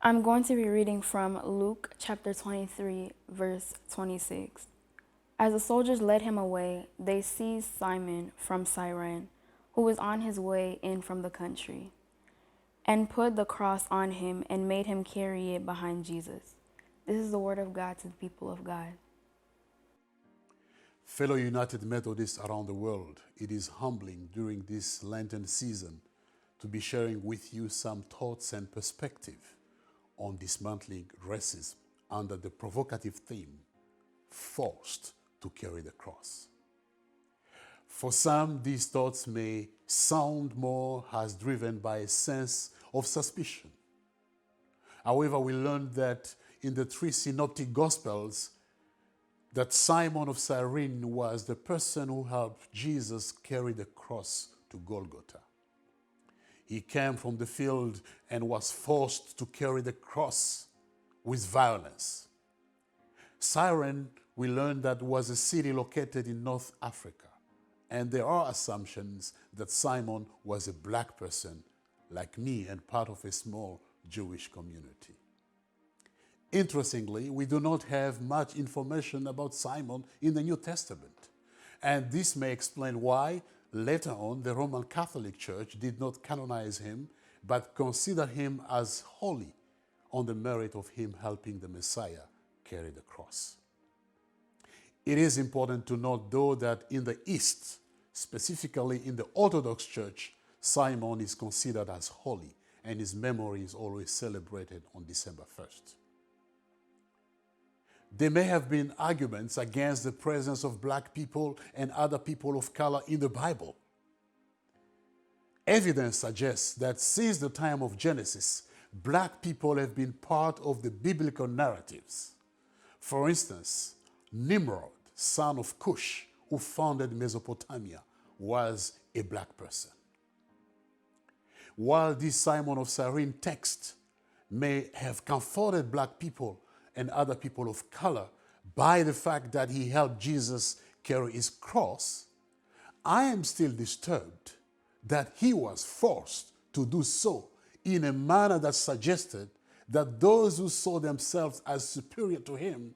I'm going to be reading from Luke chapter 23, verse 26. As the soldiers led him away, they seized Simon from Cyrene, who was on his way in from the country, and put the cross on him and made him carry it behind Jesus. This is the word of God to the people of God. Fellow United Methodists around the world, it is humbling during this Lenten season to be sharing with you some thoughts and perspective on dismantling racism under the provocative theme, Forced to Carry the Cross. For some, these thoughts may sound more as driven by a sense of suspicion. However, we learned that in the three synoptic Gospels, that Simon of Cyrene was the person who helped Jesus carry the cross to Golgotha. He came from the field and was forced to carry the cross with violence. Cyrene, we learned that was a city located in North Africa, and there are assumptions that Simon was a black person like me and part of a small Jewish community. Interestingly, we do not have much information about Simon in the New Testament, and this may explain why later on the Roman Catholic Church did not canonize him, but consider him as holy on the merit of him helping the Messiah carry the cross. It is important to note, though, that in the East, specifically in the Orthodox Church, Simon is considered as holy, and his memory is always celebrated on December 1st. There may have been arguments against the presence of black people and other people of color in the Bible. Evidence suggests that since the time of Genesis, black people have been part of the biblical narratives. For instance, Nimrod, son of Cush, who founded Mesopotamia, was a black person. While this Simon of Cyrene text may have comforted black people and other people of color by the fact that he helped Jesus carry his cross, I am still disturbed that he was forced to do so in a manner that suggested that those who saw themselves as superior to him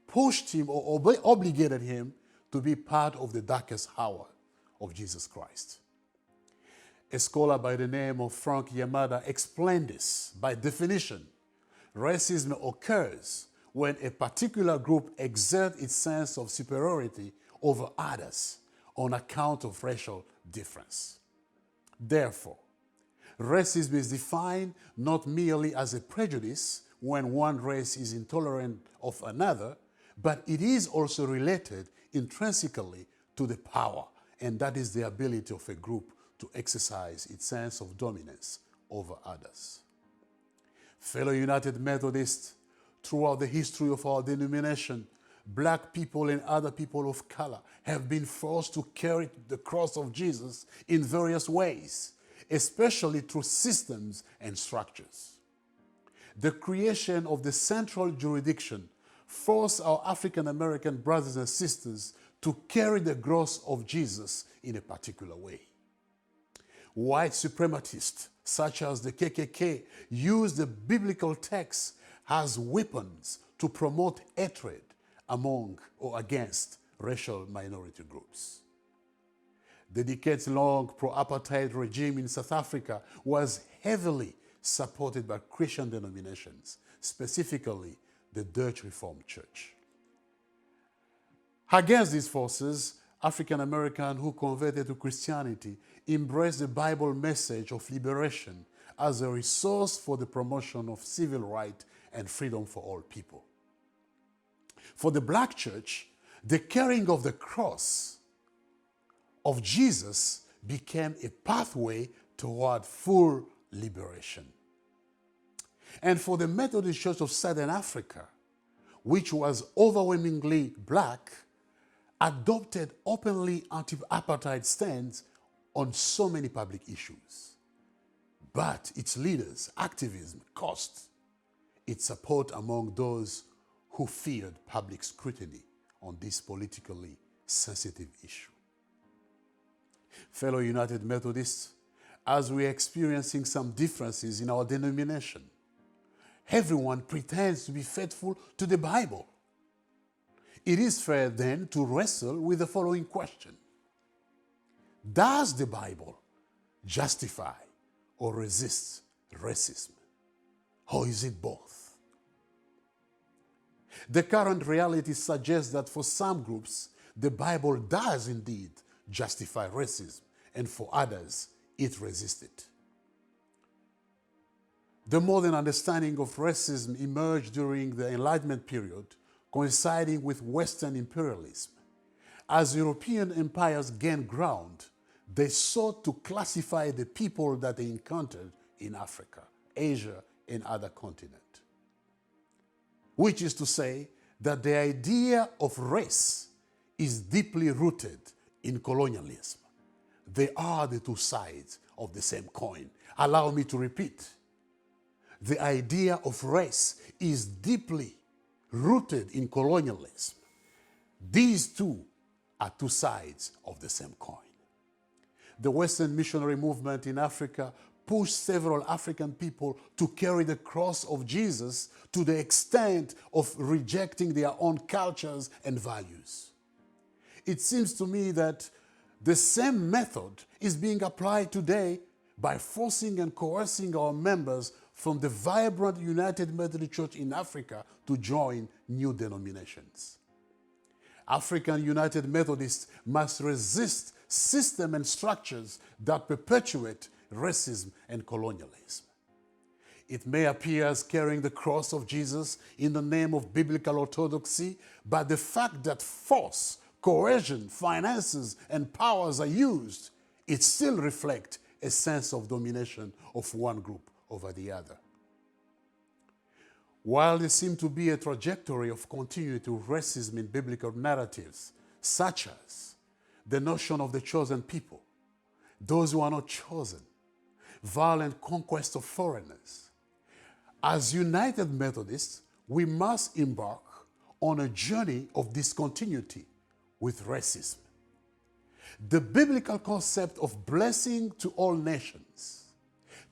pushed him or obligated him to be part of the darkest hour of Jesus Christ. A scholar by the name of Frank Yamada explained this. By definition, racism occurs when a particular group exerts its sense of superiority over others on account of racial difference. Therefore, racism is defined not merely as a prejudice when one race is intolerant of another, but it is also related intrinsically to the power, and that is the ability of a group to exercise its sense of dominance over others. Fellow United Methodists, throughout the history of our denomination, black people and other people of color have been forced to carry the cross of Jesus in various ways, especially through systems and structures. The creation of the central jurisdiction forced our African American brothers and sisters to carry the cross of Jesus in a particular way. White supremacists, such as the KKK, use the biblical text as weapons to promote hatred among or against racial minority groups. The decades-long pro-apartheid regime in South Africa was heavily supported by Christian denominations, specifically the Dutch Reformed Church. Against these forces, African Americans who converted to Christianity embraced the Bible message of liberation as a resource for the promotion of civil rights and freedom for all people. For the black church, the carrying of the cross of Jesus became a pathway toward full liberation. And for the Methodist Church of Southern Africa, which was overwhelmingly black, adopted openly anti-apartheid stands on so many public issues. But its leaders' activism cost its support among those who feared public scrutiny on this politically sensitive issue. Fellow United Methodists, as we are experiencing some differences in our denomination, everyone pretends to be faithful to the Bible. It is fair then to wrestle with the following question. Does the Bible justify or resist racism? Or is it both? The current reality suggests that for some groups, the Bible does indeed justify racism, and for others, it resists it. The modern understanding of racism emerged during the Enlightenment period, coinciding with Western imperialism. As European empires gained ground, they sought to classify the people that they encountered in Africa, Asia, and other continents. Which is to say that the idea of race is deeply rooted in colonialism. They are the two sides of the same coin. Allow me to repeat. The idea of race is deeply rooted in colonialism. These two are two sides of the same coin. The Western missionary movement in Africa pushed several African people to carry the cross of Jesus to the extent of rejecting their own cultures and values. It seems to me that the same method is being applied today by forcing and coercing our members from the vibrant United Methodist Church in Africa to join new denominations. African United Methodists must resist systems and structures that perpetuate racism and colonialism. It may appear as carrying the cross of Jesus in the name of biblical orthodoxy, but the fact that force, coercion, finances, and powers are used, it still reflects a sense of domination of one group over the other. While there seems to be a trajectory of continuity of racism in biblical narratives, such as the notion of the chosen people, those who are not chosen, violent conquest of foreigners, as United Methodists, we must embark on a journey of discontinuity with racism. The biblical concept of blessing to all nations,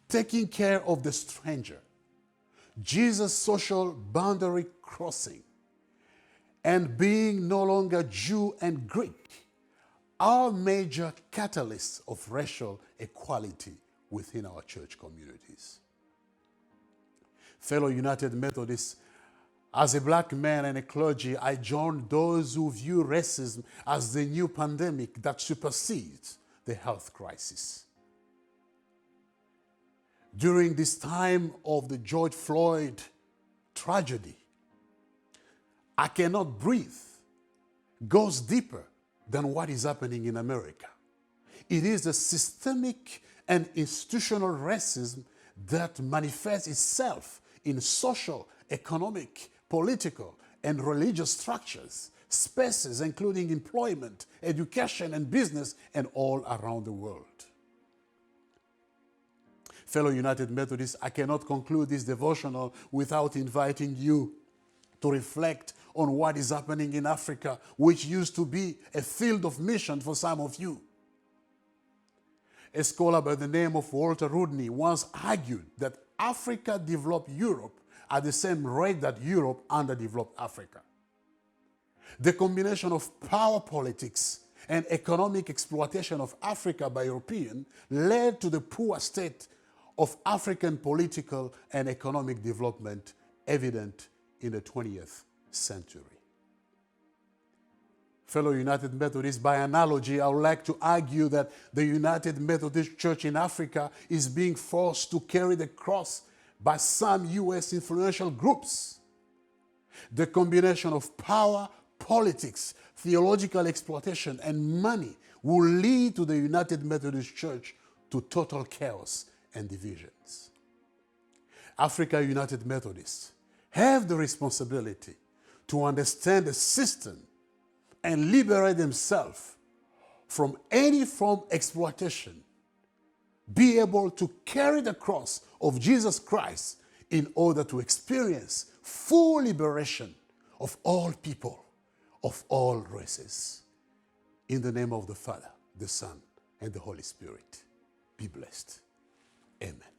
taking care of the stranger, Jesus' social boundary crossing, and being no longer Jew and Greek are major catalysts of racial equality within our church communities. Fellow United Methodists, as a black man and a clergy, I join those who view racism as the new pandemic that supersedes the health crisis. During this time of the George Floyd tragedy, I cannot breathe goes deeper than what is happening in America. It is the systemic and institutional racism that manifests itself in social, economic, political, and religious structures, spaces including employment, education, and business, and all around the world. Fellow United Methodists, I cannot conclude this devotional without inviting you to reflect on what is happening in Africa, which used to be a field of mission for some of you. A scholar by the name of Walter Rudney once argued that Africa developed Europe at the same rate that Europe underdeveloped Africa. The combination of power politics and economic exploitation of Africa by Europeans led to the poor state of African political and economic development evident in the 20th century. Fellow United Methodists, by analogy, I would like to argue that the United Methodist Church in Africa is being forced to carry the cross by some U.S. influential groups. The combination of power, politics, theological exploitation, and money will lead to the United Methodist Church to total chaos and divisions. Africa United Methodists have the responsibility to understand the system and liberate themselves from any form of exploitation, be able to carry the cross of Jesus Christ in order to experience full liberation of all people, of all races. In the name of the Father, the Son, and the Holy Spirit, be blessed. Amen.